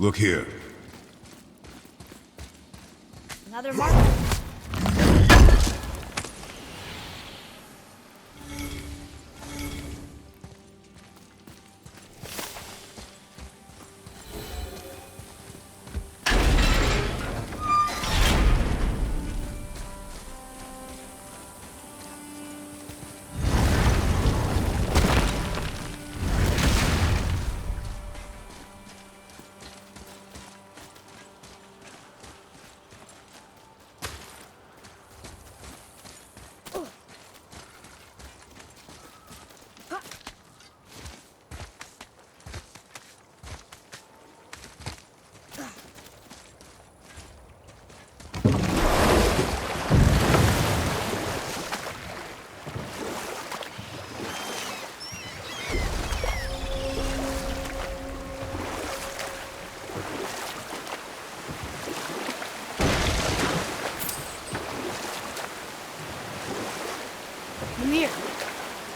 Look here. Another marker.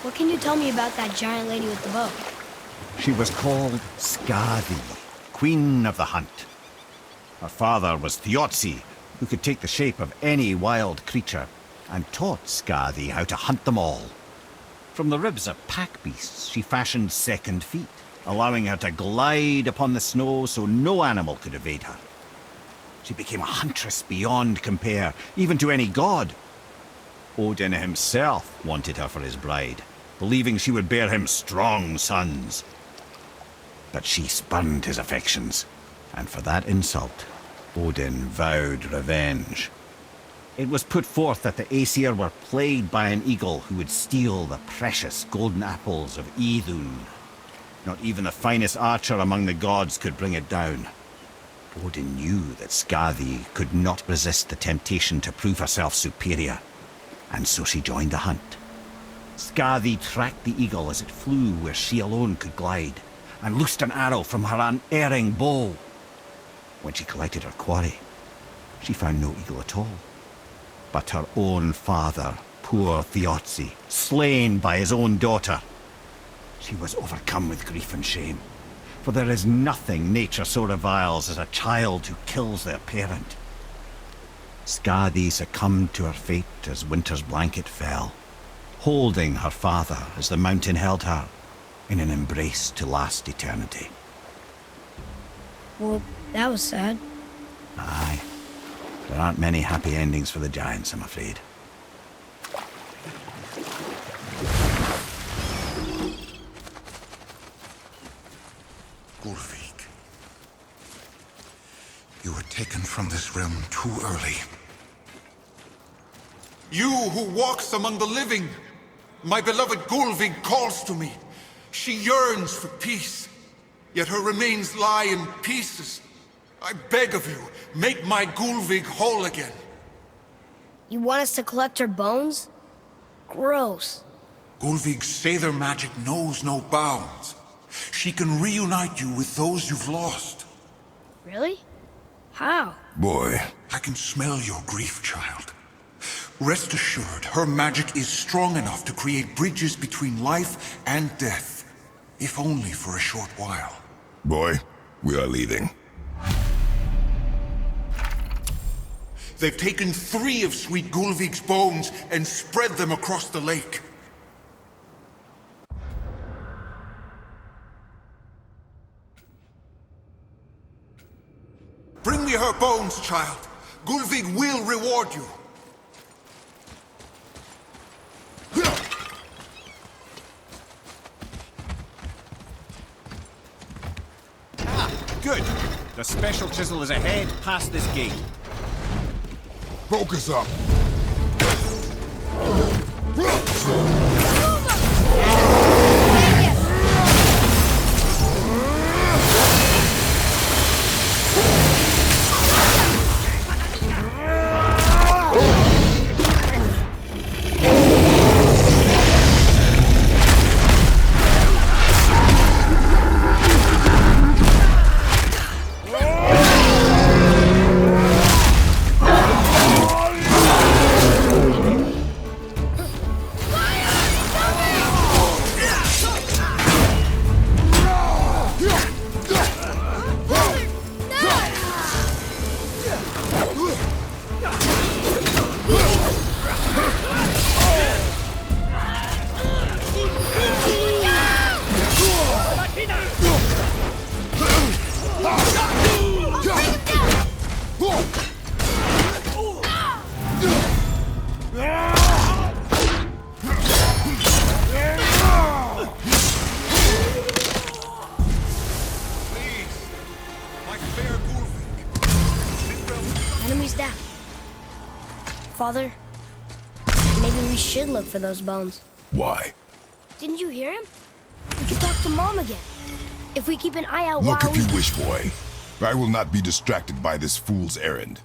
What can you tell me about that giant lady with the bow? She was called Skadi, Queen of the Hunt. Her father was Thiotzi, who could take the shape of any wild creature, and taught Skadi how to hunt them all. From the ribs of pack beasts, she fashioned second feet, allowing her to glide upon the snow so no animal could evade her. She became a huntress beyond compare, even to any god. Odin himself wanted her for his bride, believing she would bear him strong sons. But she spurned his affections, and for that insult, Odin vowed revenge. It was put forth that the Aesir were plagued by an eagle who would steal the precious golden apples of Idun. Not even the finest archer among the gods could bring it down. Odin knew that Skadi could not resist the temptation to prove herself superior, and so she joined the hunt. Skadi tracked the eagle as it flew where she alone could glide, and loosed an arrow from her unerring bow. When she collected her quarry, she found no eagle at all, but her own father, poor Thiotzi, slain by his own daughter. She was overcome with grief and shame, for there is nothing nature so reviles as a child who kills their parent. Skadi succumbed to her fate as winter's blanket fell, holding her father as the mountain held her in an embrace to last eternity. Well, that was sad. Aye. There aren't many happy endings for the giants, I'm afraid. Ulfik, you were taken from this realm too early. You who walks among the living, my beloved Gulvig calls to me. She yearns for peace, yet her remains lie in pieces. I beg of you, make my Gulvig whole again. You want us to collect her bones? Gross. Gulvig's Sather magic knows no bounds. She can reunite you with those you've lost. Really? How? Boy. I can smell your grief, child. Rest assured, her magic is strong enough to create bridges between life and death, if only for a short while. Boy, we are leaving. They've taken 3 of Sweet Gulvig's bones and spread them across the lake. Bring me her bones, child. Gulvig will reward you. Good. The special chisel is ahead, past this gate. Focus up. Father. Maybe we should look for those bones. Why? Didn't you hear him? We could talk to Mom again. If we keep an eye out Look while if you wish, boy. I will not be distracted by this fool's errand.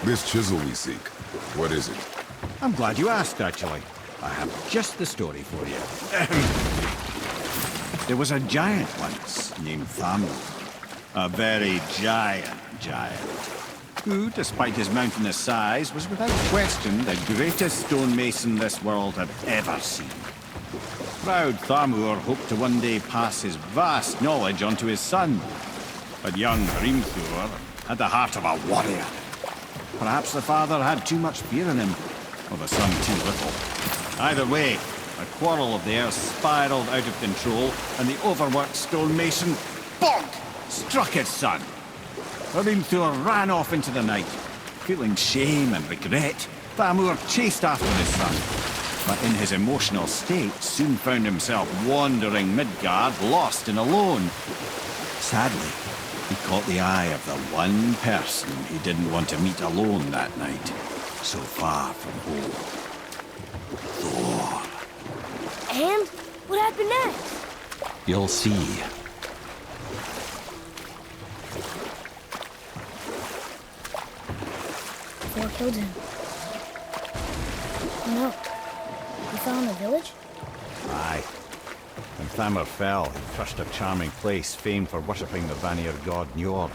This chisel we seek, what is it? I'm glad you asked, actually. I have just the story for you. There was a giant once named Thamur. A very giant, who, despite his mountainous size, was without question the greatest stonemason this world had ever seen. Proud Thamur hoped to one day pass his vast knowledge on to his son. But young Hrimthur had the heart of a warrior. Perhaps the father had too much fear in him, or the son too little. Either way, a quarrel of theirs spiraled out of control, and the overworked stonemason, bonk, struck his son. Hrimthur ran off into the night. Feeling shame and regret, Thamur chased after his son, but in his emotional state soon found himself wandering Midgard, lost and alone. Sadly, he caught the eye of the one person he didn't want to meet alone that night, so far from home. Thor. And what happened next? You'll see. Thor killed him. No. We fell in the village? Aye. When Thamur fell, he crushed a charming place famed for worshipping the Vanir god Njord.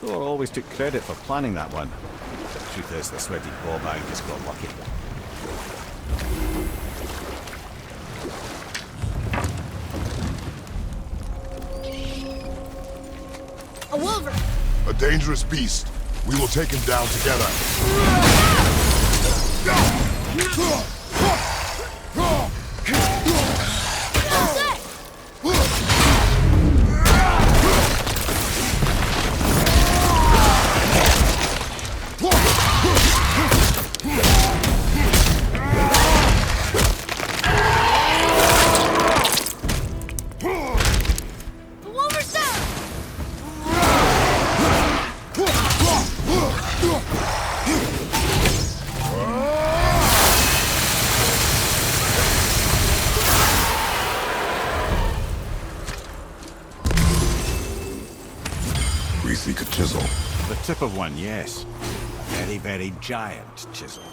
Thor always took credit for planning that one. The truth is, the sweaty ballbag just got lucky. A wolver! A dangerous beast. We will take him down together. We seek a chisel. The tip of one, yes. A very, very giant chisel.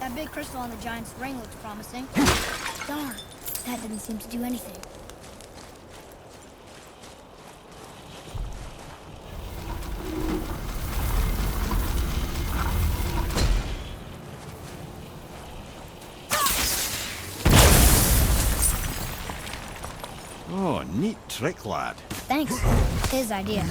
That big crystal on the giant's ring looks promising. Darn, that didn't seem to do anything. Oh, neat trick, lad. Thanks. His idea.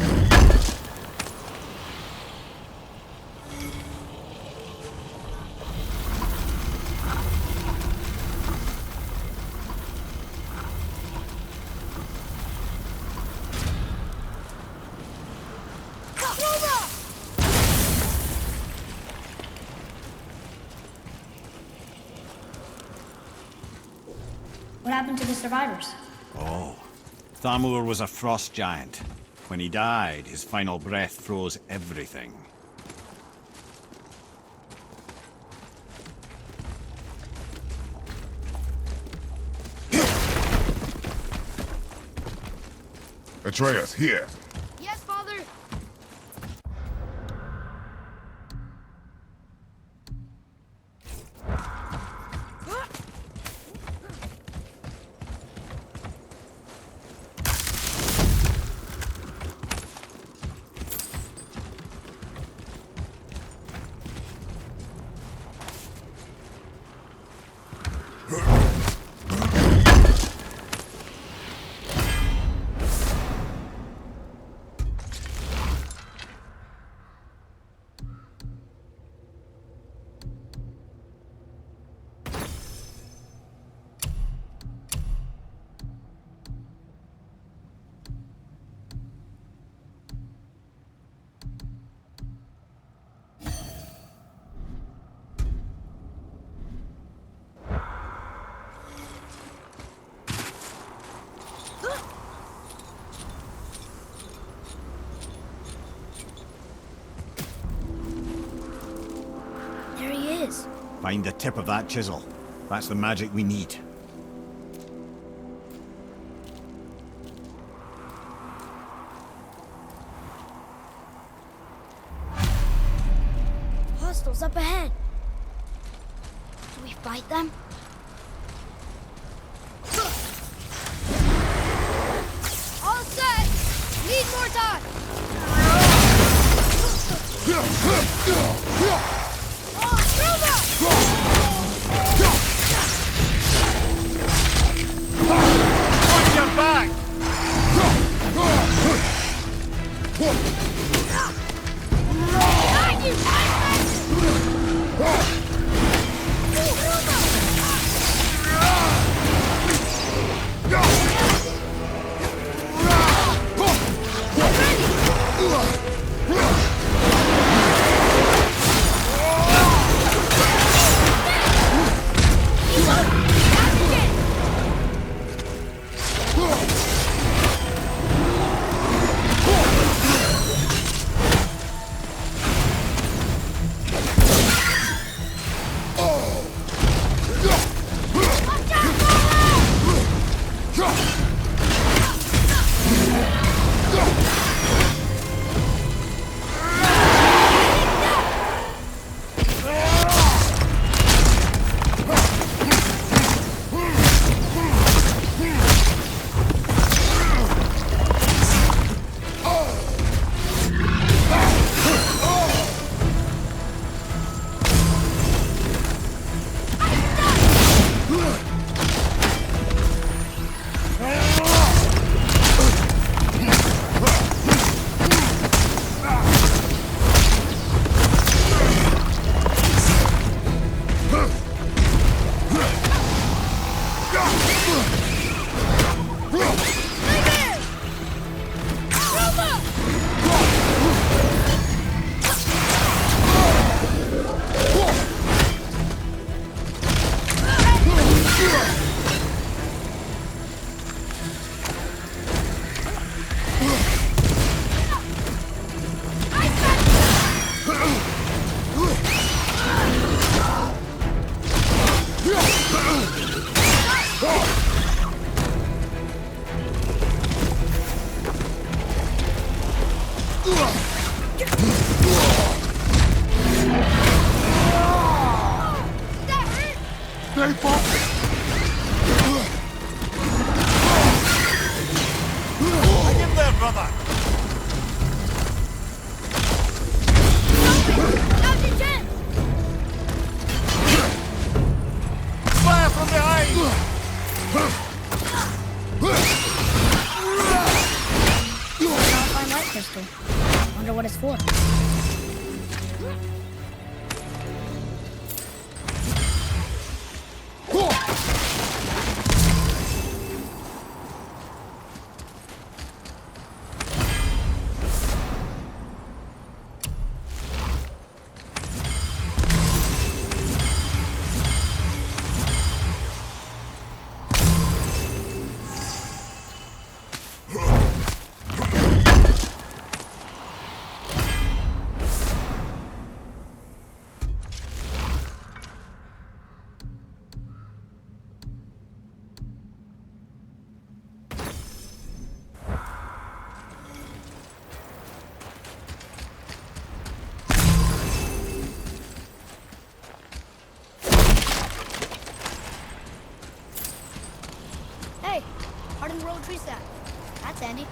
What happened to the survivors? Oh, Thamur was a frost giant. When he died, his final breath froze everything. Atreus, here. Yes, Father! is. Find the tip of that chisel. That's the magic we need. Hostiles up ahead. Do we fight them? All set! Need more time! Watch your back! Hang in there, brother! Now's your chance! Fire from behind! Found a fine light crystal. Wonder what it's for. Hey, hardened road tree sap. That's handy.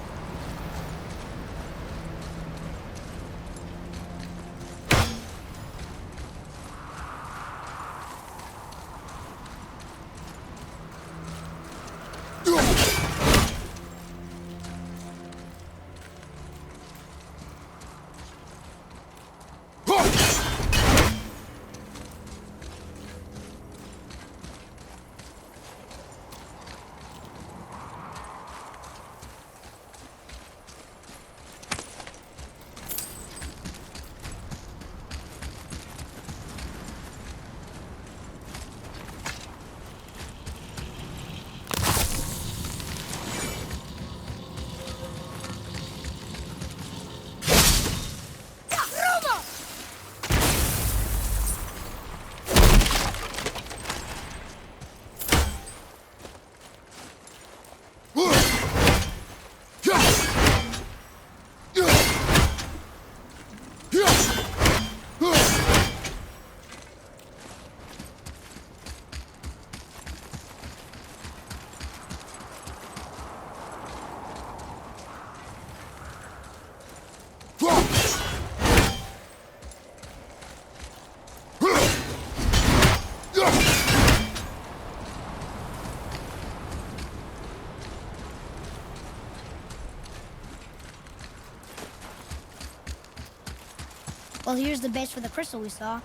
Well, here's the base for the crystal we saw.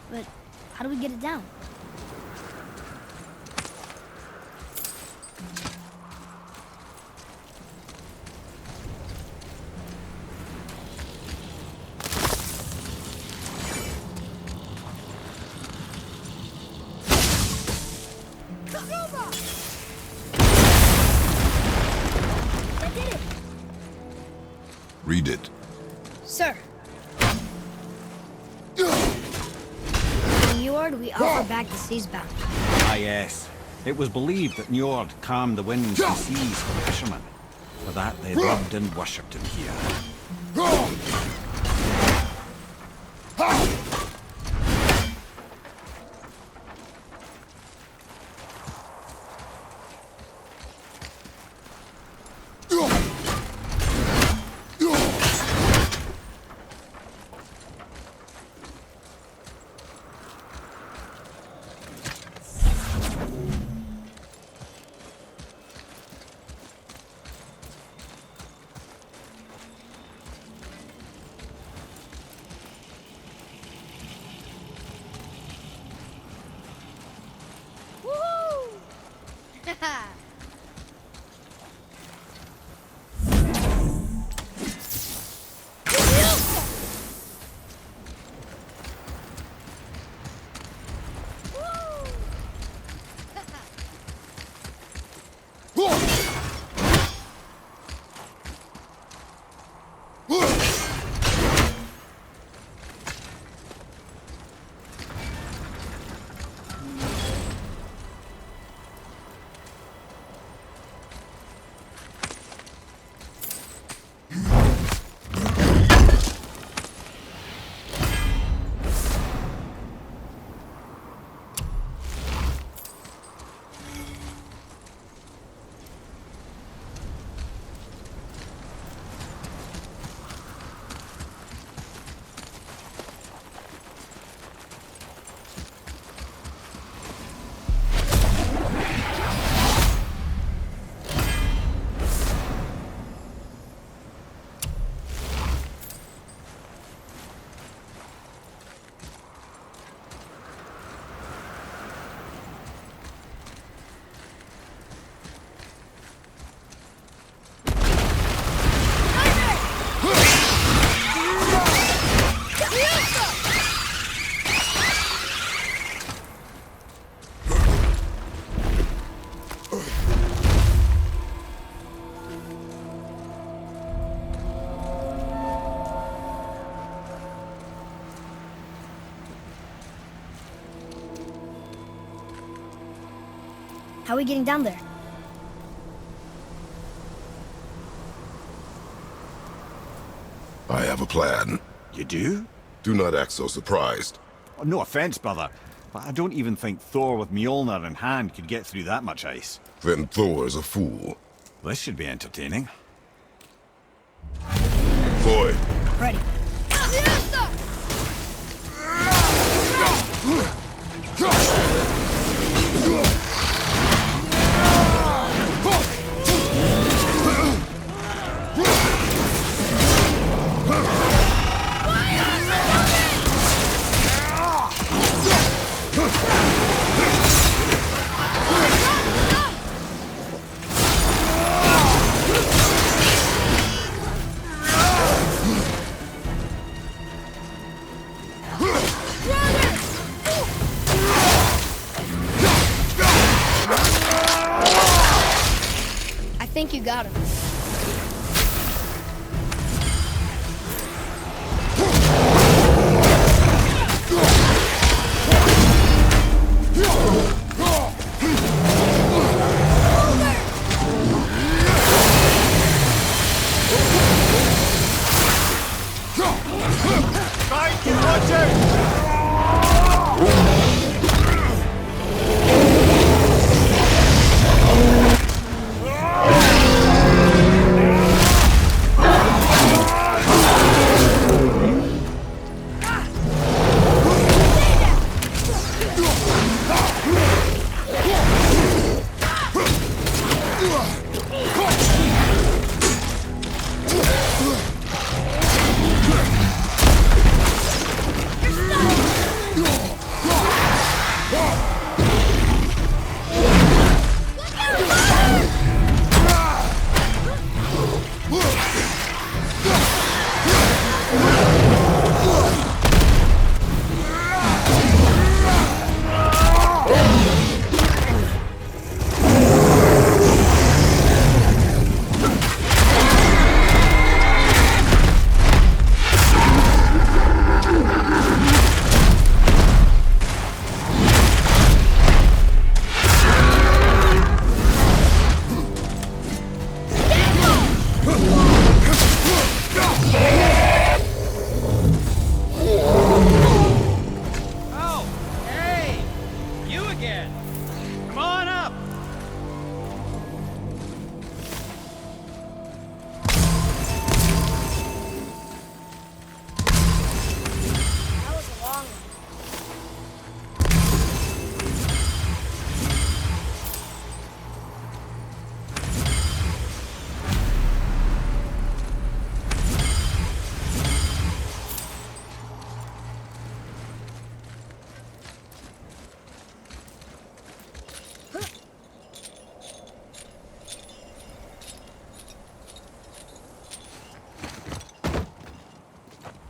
But how do we get it down? That did it! Read it. Sir. Njord, we offer back the seas bound. Ah, yes. It was believed that Njord calmed the winds and seas for the fishermen. For that, they loved and worshipped him here. How are we getting down there? I have a plan. You do? Do not act so surprised. Oh, no offense, brother, but I don't even think Thor with Mjolnir in hand could get through that much ice. Then Thor is a fool. This should be entertaining. Boy, Ready. I think you got him.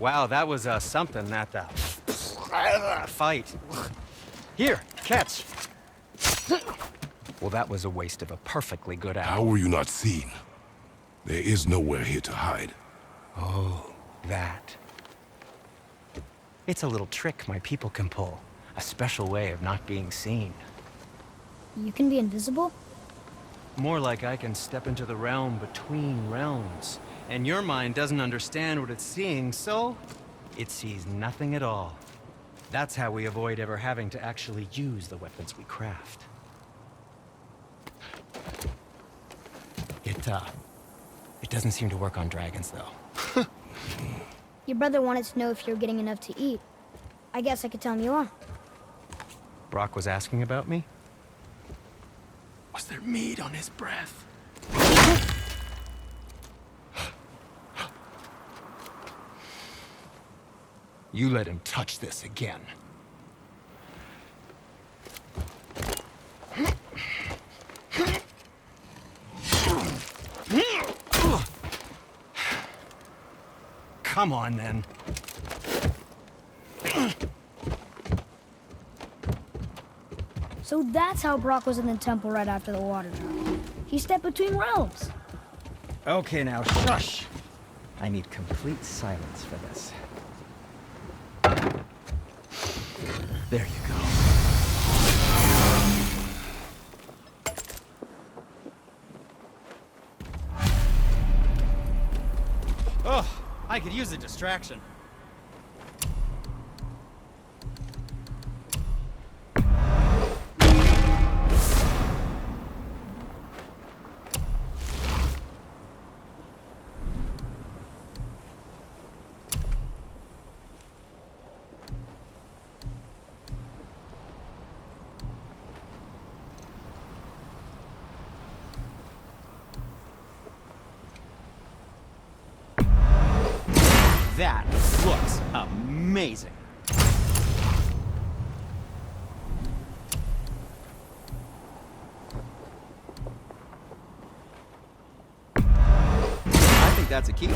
Wow, that was something, that fight. Here, catch. Well, that was a waste of a perfectly good How hour. were you not seen? There is nowhere here to hide. Oh, that. It's a little trick my people can pull. A special way of not being seen. You can be invisible? More like I can step into the realm between realms. And your mind doesn't understand what it's seeing, so it sees nothing at all. That's how we avoid ever having to actually use the weapons we craft. It doesn't seem to work on dragons, though. Your brother wanted to know if you're getting enough to eat. I guess I could tell him you are. Brock was asking about me? Was there meat on his breath? You let him touch this again. Come on, then. So that's how Brock was in the temple right after the water drop. He stepped between realms. Okay, now shush. I need complete silence for this. There you go. Oh, I could use a distraction. That looks amazing. I think that's a keeper.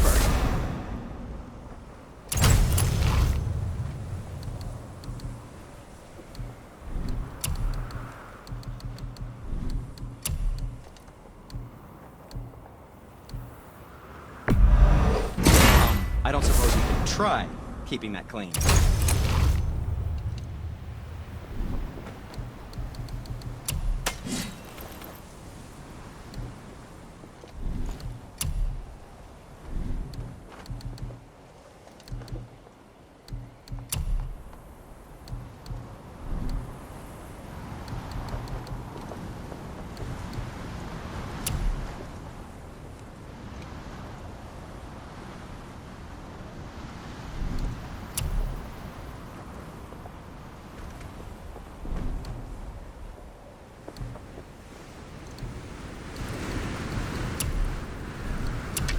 I don't suppose you could try keeping that clean.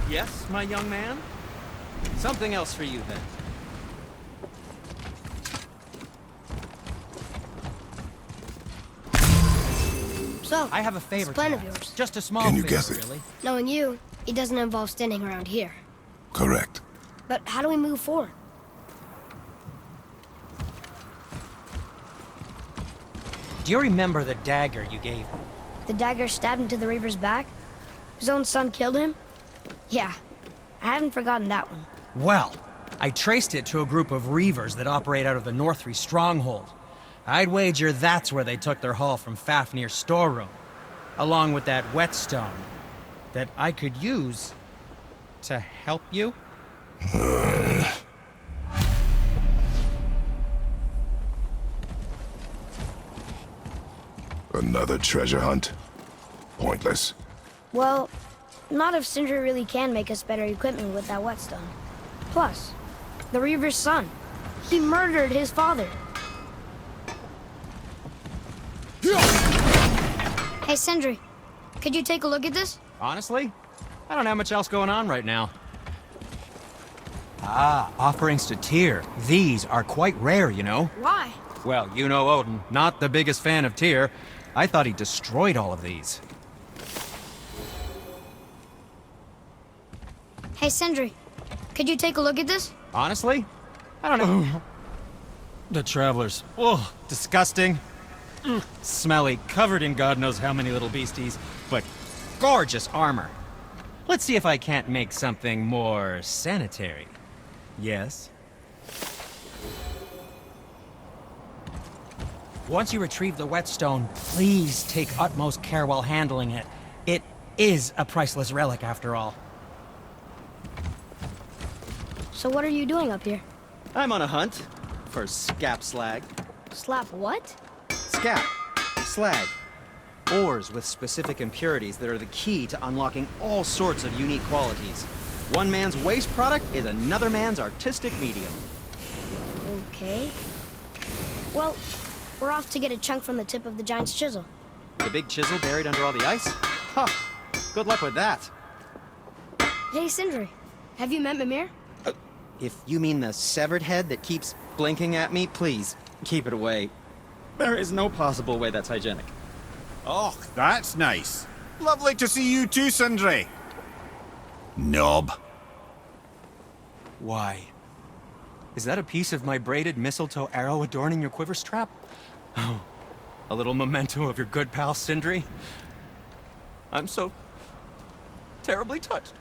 Yes, my young man? Something else for you, then. So, I have a favor this plan to of ask. yours. Just a small Can you favor, guess it? really. Knowing you, it doesn't involve standing around here. Correct. But how do we move forward? Do you remember the dagger you gave me? The dagger stabbed into the Reaver's back? His own son killed him? Yeah, I haven't forgotten that one. Well, I traced it to a group of Reavers that operate out of the Northree stronghold. I'd wager that's where they took their haul from Fafnir's storeroom, along with that whetstone that I could use to help you. Another treasure hunt? Pointless. Well, not if Sindri really can make us better equipment with that whetstone. Plus, the Reaver's son. He murdered his father. Hey, Sindri, could you take a look at this? Honestly, I don't have much else going on right now. Ah, offerings to Tyr. These are quite rare, you know. Why? Well, you know Odin, not the biggest fan of Tyr. I thought he destroyed all of these. Hey, Sindri, could you take a look at this? Honestly, I don't know. The Travelers. Oh, disgusting. Smelly, covered in God knows how many little beasties, but gorgeous armor. Let's see if I can't make something more sanitary. Yes? Once you retrieve the whetstone, please take utmost care while handling it. It is a priceless relic, after all. So what are you doing up here? I'm on a hunt for scap slag. Slap what? Scap. Slag. Ores with specific impurities that are the key to unlocking all sorts of unique qualities. One man's waste product is another man's artistic medium. Okay. Well, we're off to get a chunk from the tip of the giant's chisel. The big chisel buried under all the ice? Huh. Good luck with that. Hey, Sindri. Have you met Mimir? If you mean the severed head that keeps blinking at me, please, keep it away. There is no possible way that's hygienic. Oh, that's nice. Lovely to see you too, Sindri. Knob. Why? Is that a piece of my braided mistletoe arrow adorning your quiver strap? Oh, a little memento of your good pal Sindri? I'm so terribly touched.